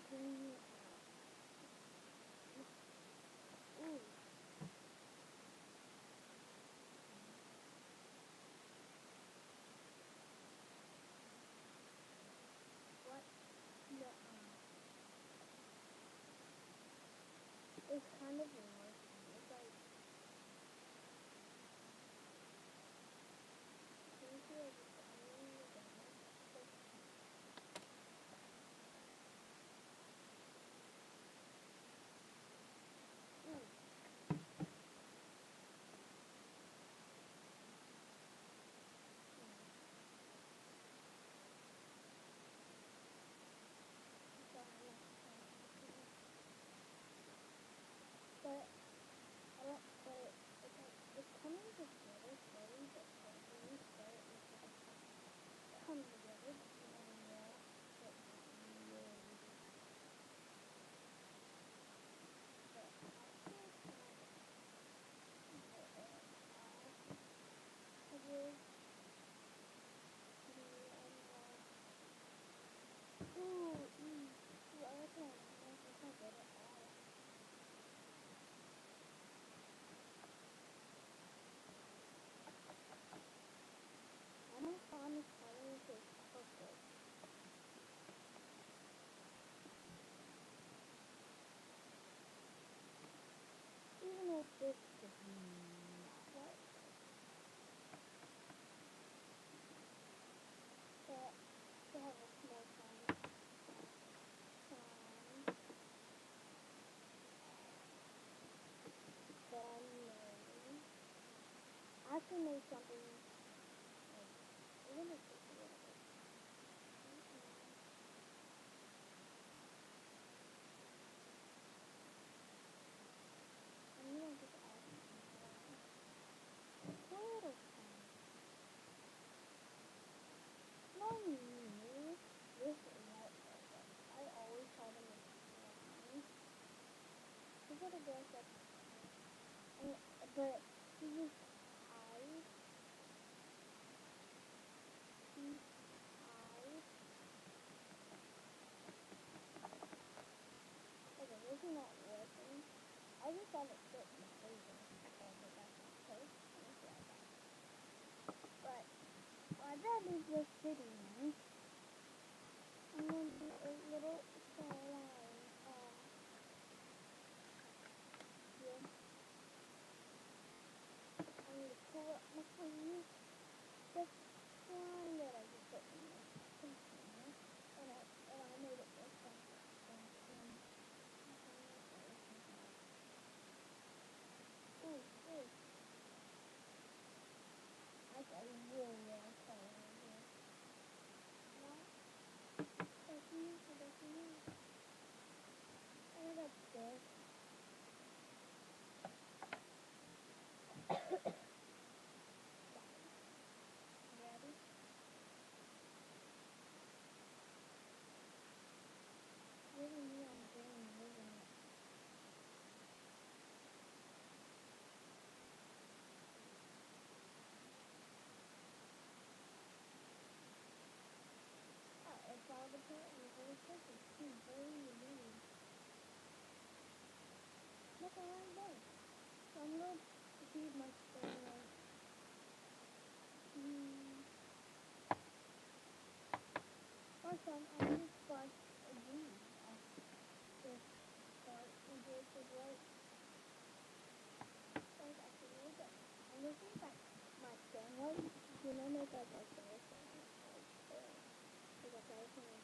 cleaning it out. Ooh. What? No. It's kind of large. It's like. Can you see like it's under the ground? Ooh. But I don't. But it's like it's coming together slowly, but when you start, it's like it's coming together. And yeah, but really. But after that, I will do ooh, I like it. It's not good at all. I don't find this color is purple. Even if this is not white, but to have a small sign. But I made. I actually made something like even if it's a little bit. And you don't get to add little sign. No, this is not like I always try to make lines. These are the girls that, but this is eyes. These eyes. Okay, this is not working. I just thought it fit in the freezer. Okay, but that's not safe. Let me try that. But that is just sitting there. I'm going to do a little line. Here. I need to pull up my sleeve. This line that I just put in there. And I made it this time. Ooh. I got a really long color in here. That's you. And that's this. Ready? Really neon green, isn't it? Oh, it's all the part and the whole surface. It's very weird. Look around there. So I'm going to feed my sparrow. First off, I need to spark a bee off this part and do it right. That's actually really good. And this is like my sparrow. You know, make like a telephone. Like a telephone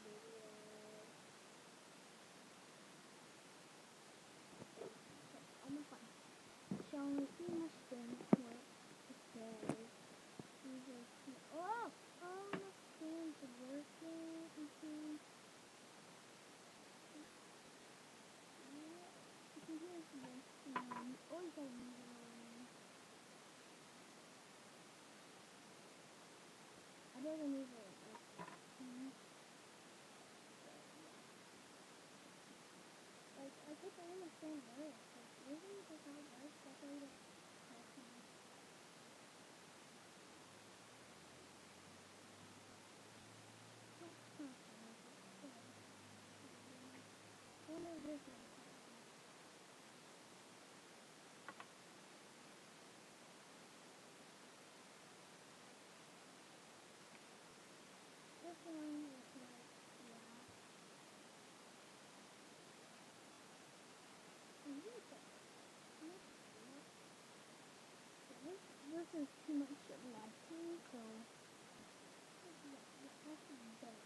video. I'm gonna find. So I'm gonna see my sparrow. It says. Oh, my skin's working. Here's this one. Oh, the one. I didn't even like I just don't understand this. Like usually this how it works, that's why the is too much lighting, so that's better.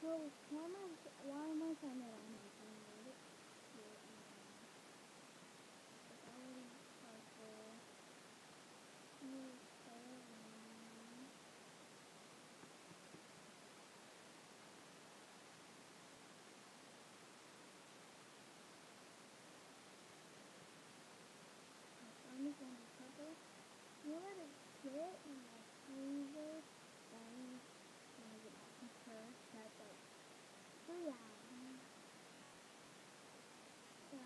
So why am I saying that I'm making it? It's already purple. I'm just going to purple. You let it sit in the freezer, then when I get back from church, that's like 3 hours. So,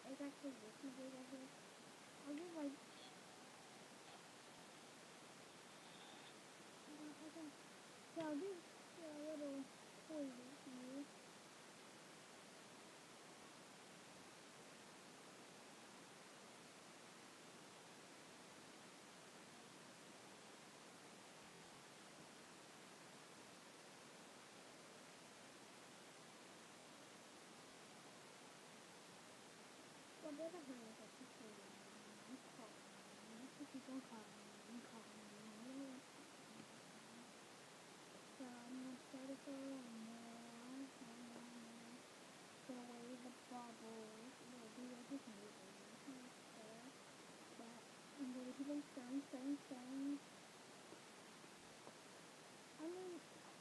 it's actually this big right here. I'll give like, okay. So I'll give a little toy to you. Well, there's a hurry up to see you. I'm calling. Let's keep on calling. I'm calling. So I'm going to start it for more. Put away the bubbles. We'll do what this movie. But I'm going to keep on stirring. I mean,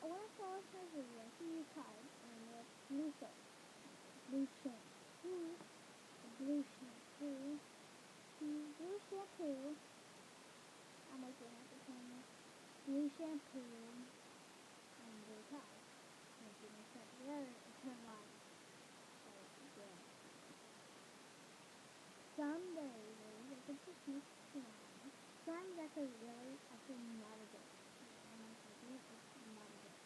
when I saw this video, I see you type and it's blue shampoo, blue shampoo. Blue shampoo. I'm looking at the camera. Blue shampoo and blue tie. Making it put together and turn light. Yeah. Some days I think it's just slime. Slime is actually not a joke. I'm not joking, it's not a joke.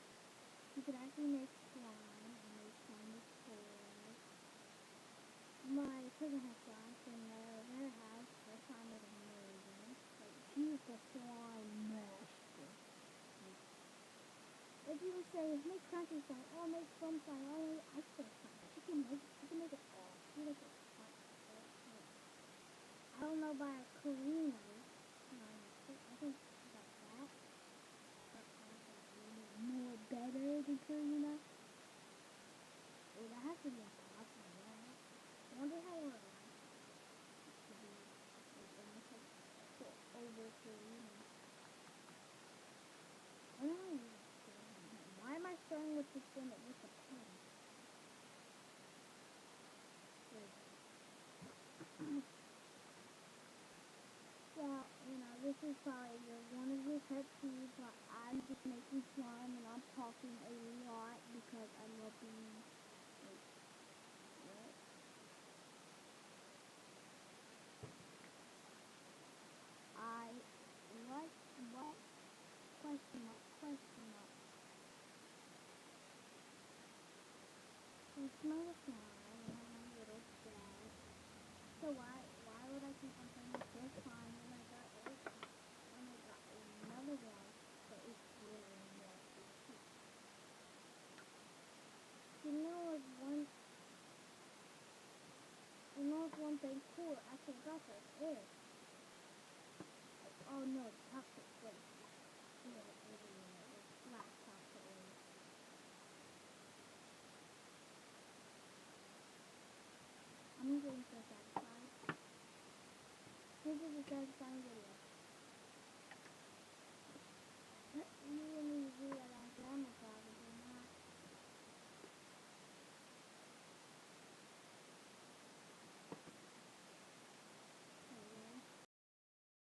You can actually make slime and make slime with toys. My cousin has slime in her house. Her slime is amazing. Like, she's the slime master. If you would say, make crunchy slime, or make foam slime, or make ice cream slime, she can make it all. She makes it all. I don't know about a cleaner. I think about that. But more better than Karina. Oh, that has to be impossible, right? I wonder how long it to be almost like over Karina. Why am I starting with this one with the pen? Well, this is probably one of your pet peeves, but I'm just making slime and I'm talking a lot because I love being like, what? What? Question mark. I smell the slime and I have my little bag. So why would I keep on saying this slime when I got another one that is really more cute? One thing cool I forgot that is. Oh no, chocolate flake. Black chocolate. I'm getting so satisfied. This is the satisfying